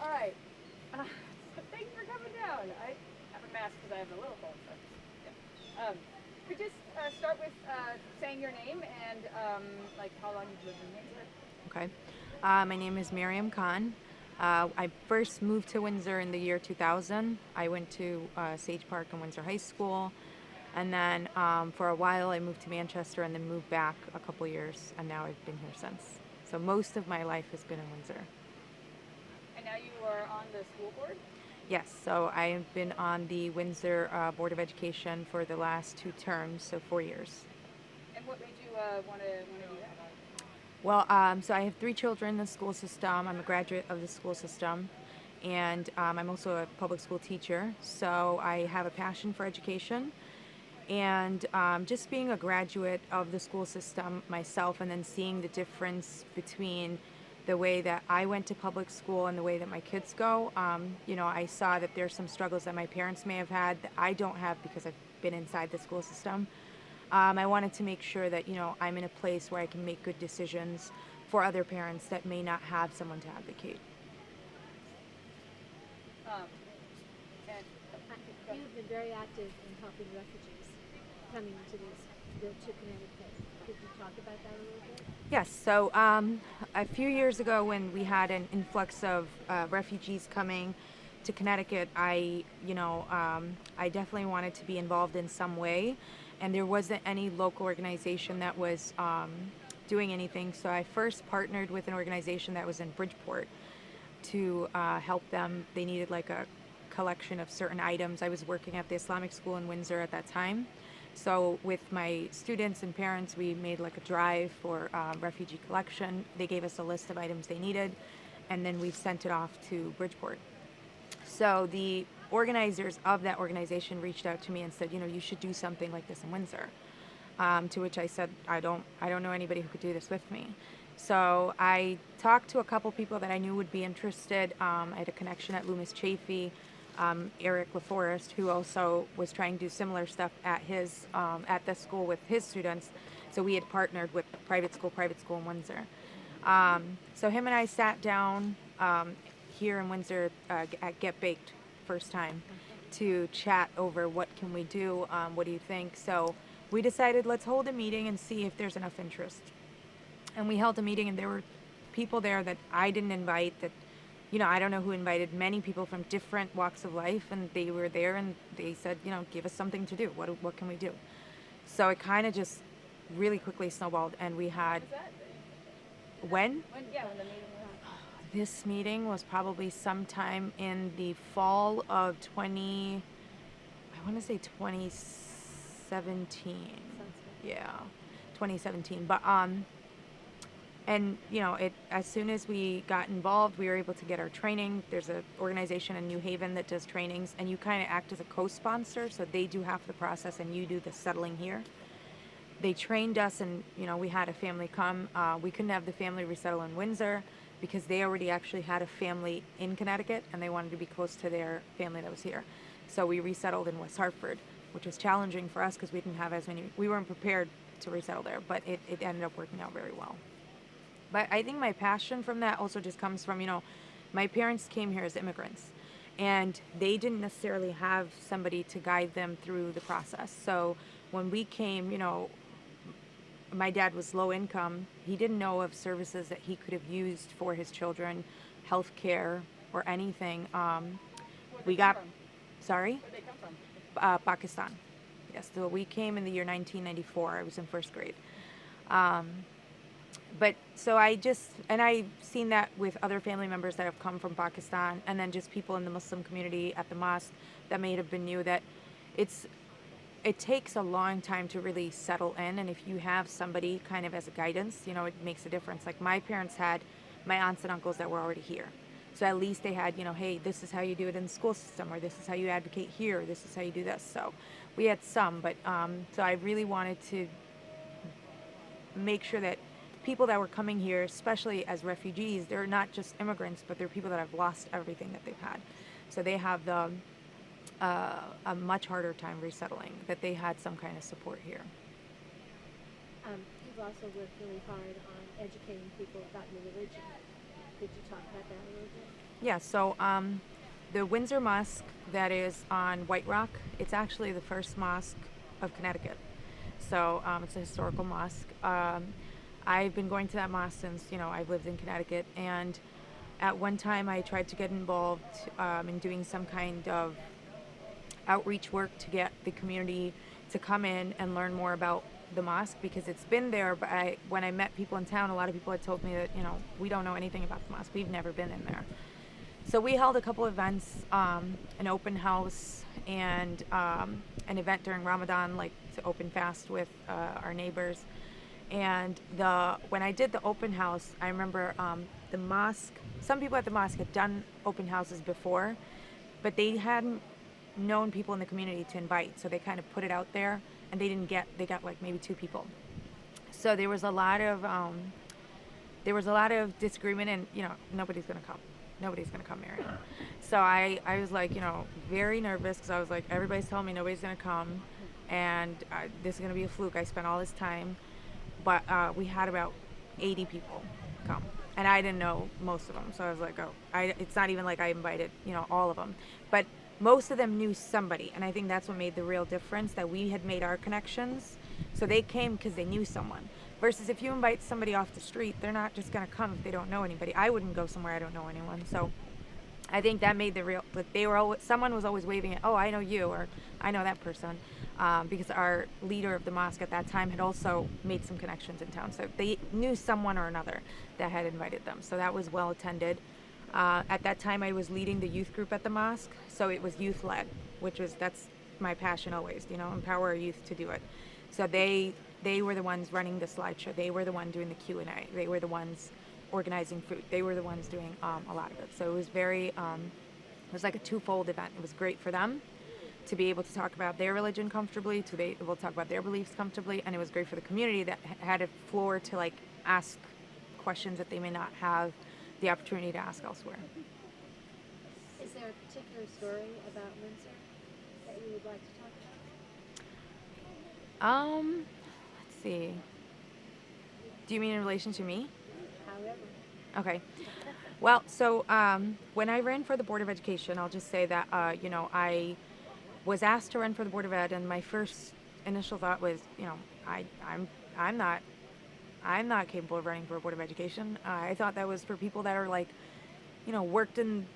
All right. So thanks for coming down. I have a mask because I have a little cold. So, yeah. Could you just start with saying your name and like how long you've lived in Windsor? Okay. My name is Maryam Khan. I first moved to Windsor in the year 2000. I went to Sage Park and Windsor High School. And then for a while, I moved to Manchester and then moved back a couple years. And now I've been here since. So most of my life has been in Windsor. And now you are on the school board. Yes, so I have been on the Windsor Board of Education for the last 2 terms, so 4 years. And what made you want to do that? Well, so I have 3 children in the school system. I'm a graduate of the school system, and I'm also a public school teacher. So I have a passion for education, and just being a graduate of the school system myself, and then seeing the difference between the way that I went to public school and the way that my kids go. I saw that there's some struggles that my parents may have had that I don't have because I've been inside the school system. I wanted to make sure that, I'm in a place where I can make good decisions for other parents that may not have someone to advocate. Um, and You've been very active in helping refugees coming to Connecticut. Could you talk about that a little bit? Yes, so a few years ago when we had an influx of refugees coming to Connecticut, I definitely wanted to be involved in some way, and there wasn't any local organization that was doing anything. So I first partnered with an organization that was in Bridgeport to help them. They needed like a collection of certain items. I was working at the Islamic school in Windsor at that time. So with my students and parents, we made like a drive for refugee collection. They gave us a list of items they needed, and then we sent it off to Bridgeport. So the organizers of that organization reached out to me and said, you should do something like this in Windsor. To which I said, I don't know anybody who could do this with me. So I talked to a couple people that I knew would be interested. I had a connection at Loomis Chafee, Eric LaForest, who also was trying to do similar stuff at the school with his students. So we had partnered with private school in Windsor. So him and I sat down here in Windsor at Get Baked first time to chat over what can we do, what do you think? So we decided let's hold a meeting and see if there's enough interest. And we held a meeting, and there were people there that I didn't invite, that I don't know who invited, many people from different walks of life, and they were there and they said, give us something to do. What can we do? So it kind of just really quickly snowballed, and we had was that? when When the meeting was. this meeting was probably sometime in the fall of 2017. Sounds good. Yeah, 2017. But and as soon as we got involved, we were able to get our training. There's an organization in New Haven that does trainings, and you kind of act as a co-sponsor, so they do half the process and you do the settling here. They trained us, and we had a family come. We couldn't have the family resettle in Windsor because they already actually had a family in Connecticut, and they wanted to be close to their family that was here. So we resettled in West Hartford, which was challenging for us because we didn't have as many. We weren't prepared to resettle there, but it ended up working out very well. But I think my passion from that also just comes from, my parents came here as immigrants, and they didn't necessarily have somebody to guide them through the process. So when we came, my dad was low income. He didn't know of services that he could have used for his children, health care or anything. Where'd We they come got, from? sorry, Where'd they come from? Pakistan. Yes, so we came in the year 1994. I was in first grade. But so I've seen that with other family members that have come from Pakistan, and then just people in the Muslim community at the mosque that may have been new, that it takes a long time to really settle in. And if you have somebody kind of as a guidance, it makes a difference. Like my parents had my aunts and uncles that were already here. So at least they had, hey, this is how you do it in the school system, or this is how you advocate here, or this is how you do this. So we had some, but so I really wanted to make sure that people that were coming here, especially as refugees, they're not just immigrants, but they're people that have lost everything that they've had. So they have a much harder time resettling, that they had some kind of support here. You've also worked really hard on educating people about your religion. Could you talk about that a little bit? Yeah, so the Windsor Mosque that is on White Rock, it's actually the first mosque of Connecticut. So it's a historical mosque. I've been going to that mosque since, I've lived in Connecticut. And at one time I tried to get involved in doing some kind of outreach work to get the community to come in and learn more about the mosque because it's been there. But when I met people in town, a lot of people had told me that, we don't know anything about the mosque. We've never been in there. So we held a couple events, an open house and an event during Ramadan, like to open fast with our neighbors. And when I did the open house, I remember the mosque, some people at the mosque had done open houses before, but they hadn't known people in the community to invite. So they kind of put it out there and they got like maybe 2 people. So there was a lot of disagreement and, nobody's going to come. Nobody's going to come, Maryam. So I was like, very nervous because I was like, everybody's telling me nobody's going to come and this is going to be a fluke. I spent all this time. But we had about 80 people come. And I didn't know most of them. So I was like, it's not even like I invited, all of them. But most of them knew somebody. And I think that's what made the real difference, that we had made our connections. So they came because they knew someone. Versus if you invite somebody off the street, they're not just going to come if they don't know anybody. I wouldn't go somewhere I don't know anyone. So I think that made someone was always waving it, oh, I know you, or I know that person. Because our leader of the mosque at that time had also made some connections in town. So they knew someone or another that had invited them. So that was well attended. At that time, I was leading the youth group at the mosque. So it was youth led, that's my passion always, empower our youth to do it. So they were the ones running the slideshow. They were the ones doing the Q&A. They were the ones organizing food. They were the ones doing a lot of it. So it was it was like a twofold event. It was great for them to be able to talk about their religion comfortably, to be able to talk about their beliefs comfortably, and it was great for the community that had a floor to like ask questions that they may not have the opportunity to ask elsewhere. Is there a particular story about Windsor that you would like to talk about? Let's see. Do you mean in relation to me? However. Okay. Well, so when I ran for the Board of Education, I'll just say that, I was asked to run for the Board of Ed, and my first initial thought was, I'm not capable of running for a Board of Education. I thought that was for people that are like, worked in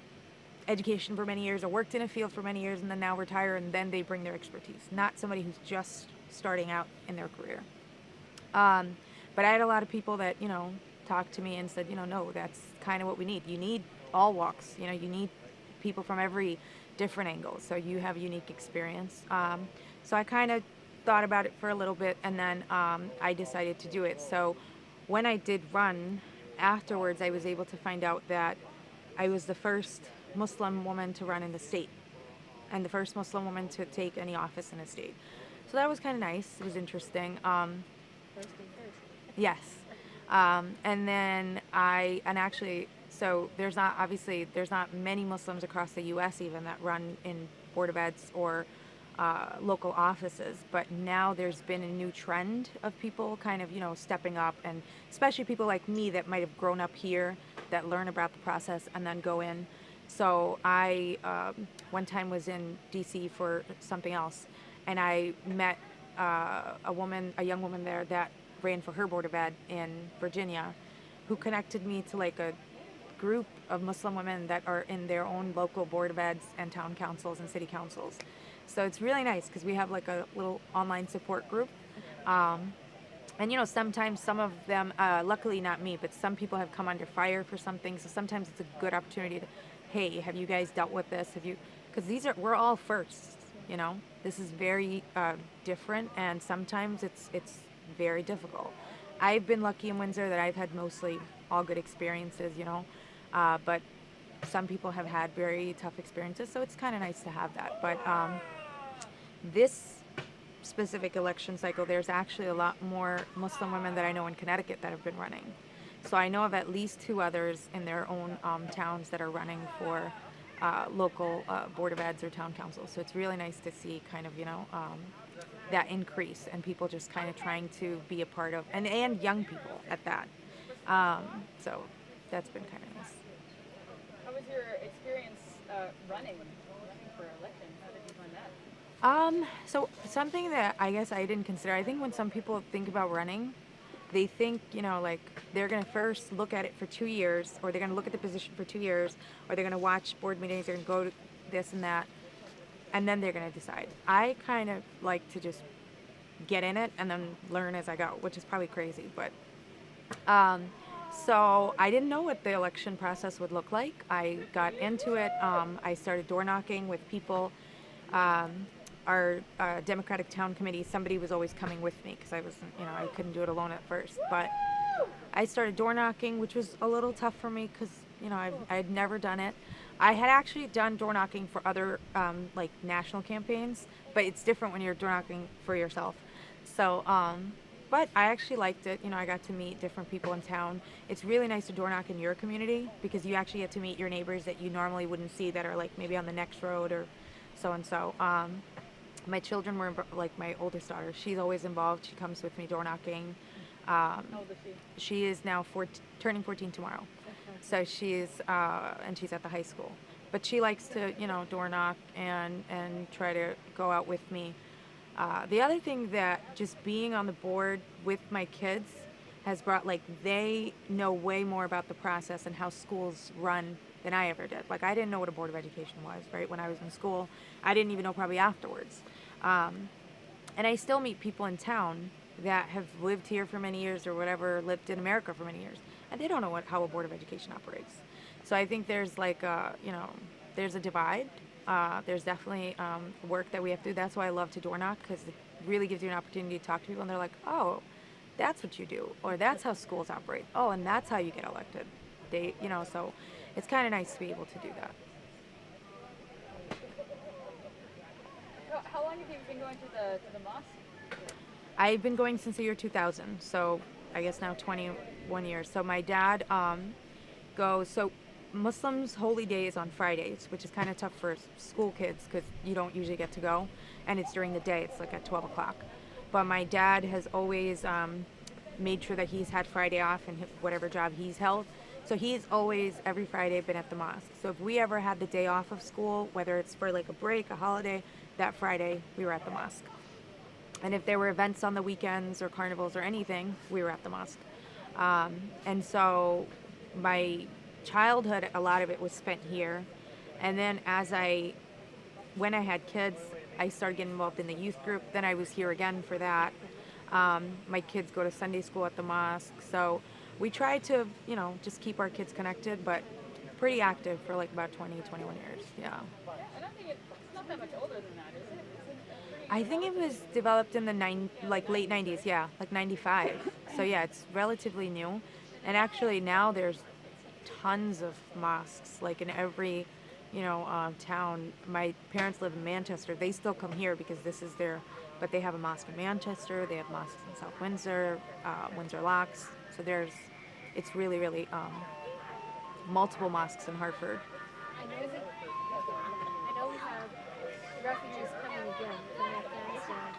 education for many years or worked in a field for many years and then now retire and then they bring their expertise, not somebody who's just starting out in their career. But I had a lot of people that, talked to me and said, no, that's kind of what we need. You need all walks, you need people from every different angles, so you have a unique experience. So I kind of thought about it for a little bit and then I decided to do it. So when I did run, afterwards I was able to find out that I was the first Muslim woman to run in the state and the first Muslim woman to take any office in a state. So that was kind of nice. It was interesting. First thing first. Yes. And then so there's not many Muslims across the U.S. even that run in Board of Eds or local offices, but now there's been a new trend of people kind of, stepping up, and especially people like me that might have grown up here that learn about the process and then go in. So I one time was in D.C. for something else, and I met a young woman there that ran for her Board of Ed in Virginia, who connected me to like a group of Muslim women that are in their own local Board of Eds and town councils and city councils. So it's really nice because we have like a little online support group. And sometimes some of them, luckily not me, but some people have come under fire for something. So sometimes it's a good opportunity to, hey, have you guys dealt with this? Because we're all firsts, This is very different, and sometimes it's very difficult. I've been lucky in Windsor that I've had mostly all good experiences, but some people have had very tough experiences, so it's kind of nice to have that. But this specific election cycle, there's actually a lot more Muslim women that I know in Connecticut that have been running. So I know of at least 2 others in their own towns that are running for local Board of Eds or town councils. So it's really nice to see kind of, that increase and people just kind of trying to be a part of, and young people at that. So that's been kind of nice. How was your experience running for election? How did you find that? So something that I guess I didn't consider, I think when some people think about running, they think, like they're going to first look at it for 2 years, or they're going to look at the position for 2 years, or they're going to watch board meetings, they're going to go to this and that, and then they're going to decide. I kind of like to just get in it and then learn as I go, which is probably crazy, but so I didn't know what the election process would look like. I got into it. I started door knocking with people. Um, our Democratic Town Committee, somebody was always coming with me because I wasn't, I couldn't do it alone at first. But I started door knocking, which was a little tough for me because, I'd never done it. I had actually done door knocking for other, like, national campaigns, but it's different when you're door knocking for yourself. So, but I actually liked it. I got to meet different people in town. It's really nice to door knock in your community because you actually get to meet your neighbors that you normally wouldn't see that are like maybe on the next road or so and so. My children were like my oldest daughter. She's always involved. She comes with me door knocking. How old is she? She is now turning 14 tomorrow. Okay. So and she's at the high school. But she likes to, door knock and try to go out with me. The other thing that just being on the board with my kids has brought, like, they know way more about the process and how schools run than I ever did. Like, I didn't know what a Board of Education was, right, when I was in school. I didn't even know probably afterwards. And I still meet people in town that have lived here for many years or whatever, lived in America for many years, and they don't know how a Board of Education operates. So I think there's like, there's a divide. There's definitely work that we have to do. That's why I love to door knock, because it really gives you an opportunity to talk to people, and they're like, oh, that's what you do, or that's how schools operate. Oh, and that's how you get elected. So it's kind of nice to be able to do that. How long have you been going to the mosque? I've been going since the year 2000, so I guess now 21 years. So my dad goes, so Muslims' holy day is on Fridays, which is kind of tough for school kids because you don't usually get to go, and it's during the day. It's like at 12 o'clock. But my dad has always made sure that he's had Friday off in whatever job he's held. So he's always, every Friday, been at the mosque. So if we ever had the day off of school, whether it's for like a break, a holiday, that Friday we were at the mosque. And if there were events on the weekends or carnivals or anything, we were at the mosque. And so my childhood, a lot of it was spent here. And then when I had kids, I started getting involved in the youth group. Then I was here again for that. My kids go to Sunday school at the mosque. So we try to, just keep our kids connected, but pretty active for like about 20, 21 years. Yeah. I don't think it's not that much older than that, is it? I think it was developed in the late 90s, yeah, like 95. So yeah, it's relatively new. And actually now there's tons of mosques, like in every, town. My parents live in Manchester. They still come here because this is but they have a mosque in Manchester. They have mosques in South Windsor, Windsor Locks. So it's really, really multiple mosques in Hartford. I know we have refugees coming again from Afghanistan.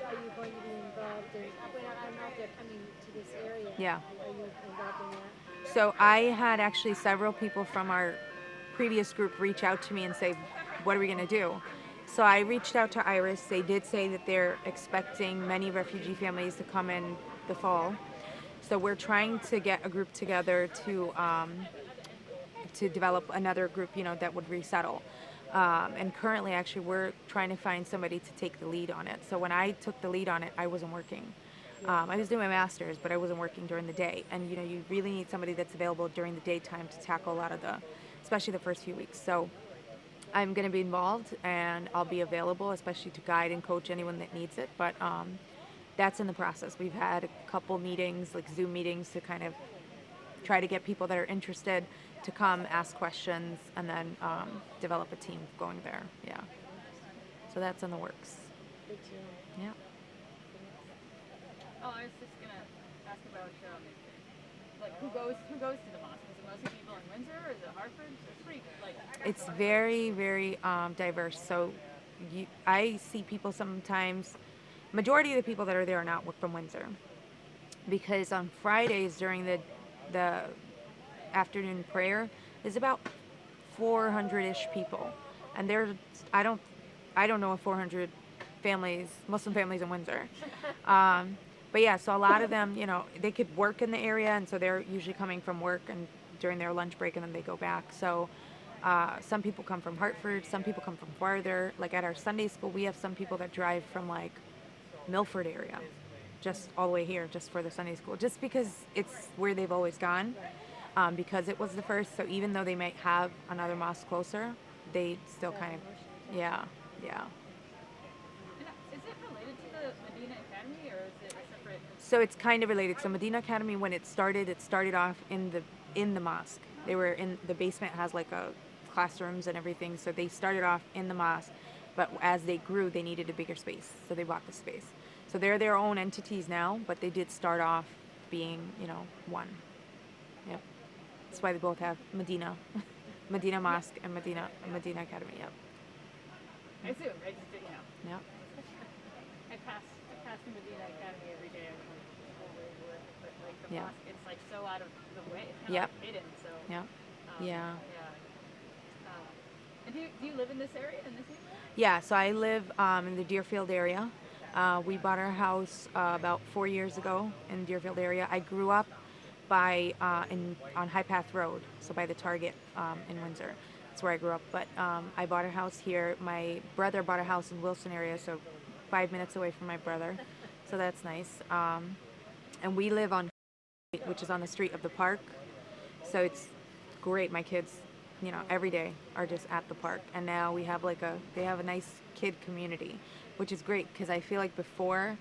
Are you going to be involved in, when I'm out there coming to this area? Yeah. Are you involved in that? So I had actually several people from our previous group reach out to me and say, what are we going to do? So I reached out to Iris. They did say that they're expecting many refugee families to come in the fall. So we're trying to get a group together to develop another group, that would resettle. And currently, actually, we're trying to find somebody to take the lead on it. So when I took the lead on it, I wasn't working. I was doing my master's, but I wasn't working during the day. And, you really need somebody that's available during the daytime to tackle a lot of especially the first few weeks. So I'm going to be involved, and I'll be available, especially to guide and coach anyone that needs it. But that's in the process. We've had a couple meetings, like Zoom meetings, to kind of try to get people that are interested to come ask questions and then develop a team going there. Yeah. So that's in the works. Good to know. Yeah. Oh, I was just gonna ask about like who goes to the mosque? Is it mostly people in Windsor, or is it Hartford? It's pretty It's very, very diverse. So I see people sometimes. Majority of the people that are there are not from Windsor, because on Fridays during the afternoon prayer, there's about 400-ish people, and I don't know of 400 families, Muslim families in Windsor. But yeah, so a lot of them, they could work in the area, and so they're usually coming from work and during their lunch break, and then they go back. So some people come from Hartford, some people come from farther. Like at our Sunday school, we have some people that drive from like Milford area, just all the way here, just for the Sunday school, just because it's where they've always gone, because it was the first. So even though they might have another mosque closer, they still kind of, yeah. And is it related to the Medina Academy, or is it a separate? So it's kind of related. So Medina Academy, when it started off in the mosque. They were in the basement, has like a classrooms and everything. So they started off in the mosque, but as they grew, they needed a bigger space, so they bought the space. So they're their own entities now, but they did start off being, one. Yep. That's why they both have Medina, Medina Mosque and Medina Academy. Yep. I assume. I just didn't know. Yep. I pass the Medina Academy every day. But like the Yeah. mosque, it's like so out of the way. It's kind Yep. of hidden. So. Yep. Yeah. Yeah. And do you live in this area, in this neighborhood? Yeah, so I live in the Deerfield area. We bought our house about 4 years ago in the Deerfield area. I grew up on High Path Road, so by the Target in Windsor. That's where I grew up. But I bought a house here. My brother bought a house in Wilson area, so 5 minutes away from my brother. So that's nice. And we live on, which is on the street of the park. So it's great. My kids, every day are just at the park. And now we have they have a nice kid community, which is great, because I feel like before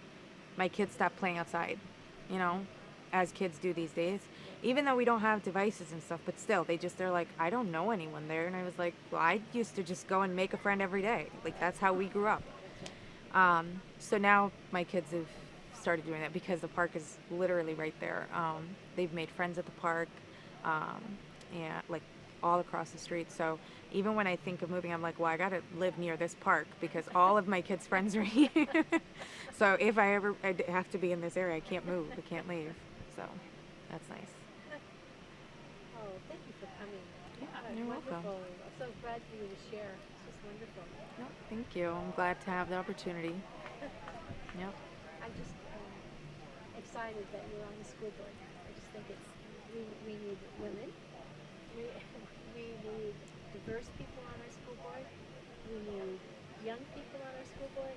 my kids stopped playing outside, as kids do these days, even though we don't have devices and stuff, but still they're like, I don't know anyone there. And I was like, well, I used to just go and make a friend every day. Like, that's how we grew up. So now my kids have started doing that because the park is literally right there. They've made friends at the park, and like all across the street. So even when I think of moving, I'm like, well, I gotta live near this park because all of my kids' friends are here. So if I have to be in this area, I can't move, I can't leave. So that's nice. Oh, thank you for coming. You're Wonderful. welcome. I'm so glad for you to share. It's just wonderful. No, thank you. I'm glad to have the opportunity. Yep. I'm just excited that you're on the school board. I just think we need women. We need diverse people on our school board. We need young people on our school board.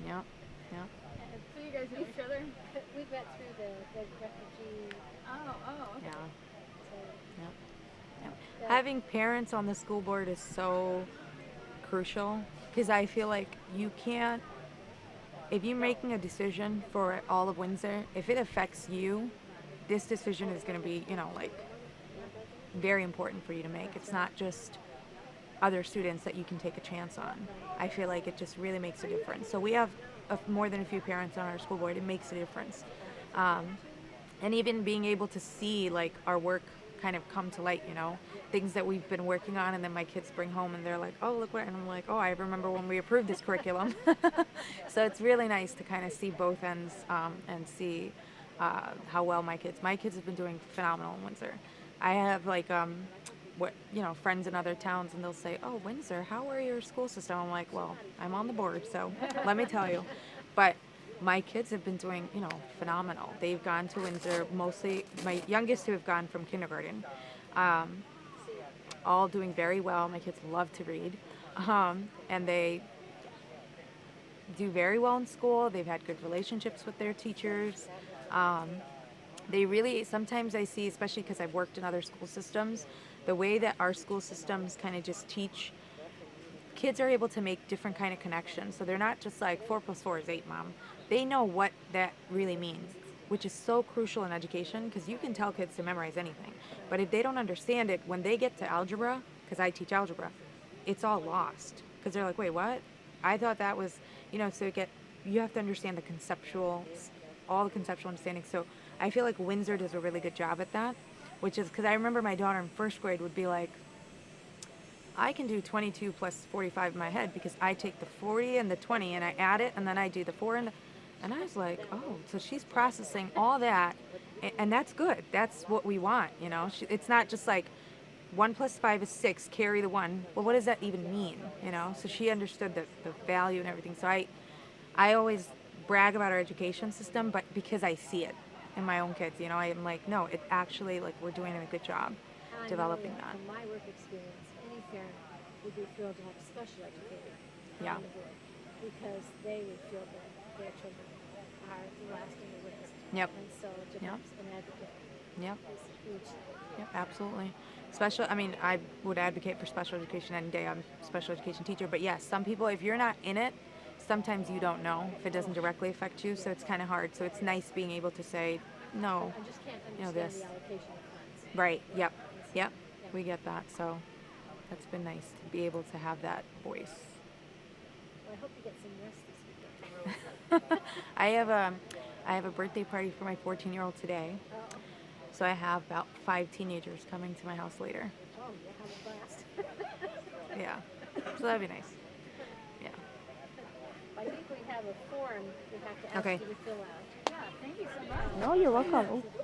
Yep. Yep. So you guys know each other? We met through the refugee. Oh, okay. Yeah. So, Yep. Yep. Yeah. Having parents on the school board is so crucial, because I feel like you can't, if you're making a decision for all of Windsor, if it affects you, this decision is going to be, very important for you to make. It's not just other students that you can take a chance on. I feel like it just really makes a difference. So we have more than a few parents on our school board. It makes a difference. And even being able to see our work kind of come to light, things that we've been working on, and then my kids bring home and they're like, oh, look what, and I'm like, oh, I remember when we approved this curriculum. So it's really nice to kind of see both ends and see how well my kids have been doing phenomenal in Windsor. I have friends in other towns, and they'll say, oh, Windsor, how are your school system? I'm like, well, I'm on the board, so let me tell you. But my kids have been doing, phenomenal. They've gone to Windsor, mostly my youngest, who have gone from kindergarten, all doing very well. My kids love to read, and they do very well in school. They've had good relationships with their teachers. They really, sometimes I see, especially because I've worked in other school systems, the way that our school systems kind of just teach, kids are able to make different kind of connections. So they're not just like 4 + 4 is 8, Mom. They know what that really means, which is so crucial in education, because you can tell kids to memorize anything. But if they don't understand it, when they get to algebra, because I teach algebra, it's all lost. Because they're like, wait, what? I thought that was, so you have to understand all the conceptual understanding. So I feel like Windsor does a really good job at that, which is because I remember my daughter in first grade would be like, I can do 22 plus 45 in my head because I take the 40 and the 20 and I add it, and then I do the 4 and I was like, oh, so she's processing all that, and that's good. That's what we want, It's not just like 1 + 5 is 6. Carry the 1. Well, what does that even mean? You know. So she understood the value and everything. So I always brag about our education system, but because I see it in my own kids, you know, I'm like, no, it actually, like, we're doing a good job And I developing know that. from my work experience, any parent would be thrilled to have a special educator Yeah. on the board because they would feel that their children are lasting the raised. Yep. And so to Yep. have an advocate Yep. is huge. Yep, absolutely. I mean, I would advocate for special education any day. I'm a special education teacher. But yes, some people, if you're not in it, sometimes you don't know if it doesn't directly affect you. So it's kind of hard. So it's nice being able to say, no, I just can't you know, understand this. the allocation of funds. Right. Yep. Yep. Yeah. We get that. So that's been nice to be able to have that voice. Well, I hope you get some rest this weekend. I have a birthday party for my 14-year-old today. Oh, So I have about 5 teenagers coming to my house later. oh, you'll have a blast. Yeah. So that'd be nice. Yeah. I think we have a form we have to ask Okay. you to fill out. Yeah, thank you so much. No, you're welcome. It's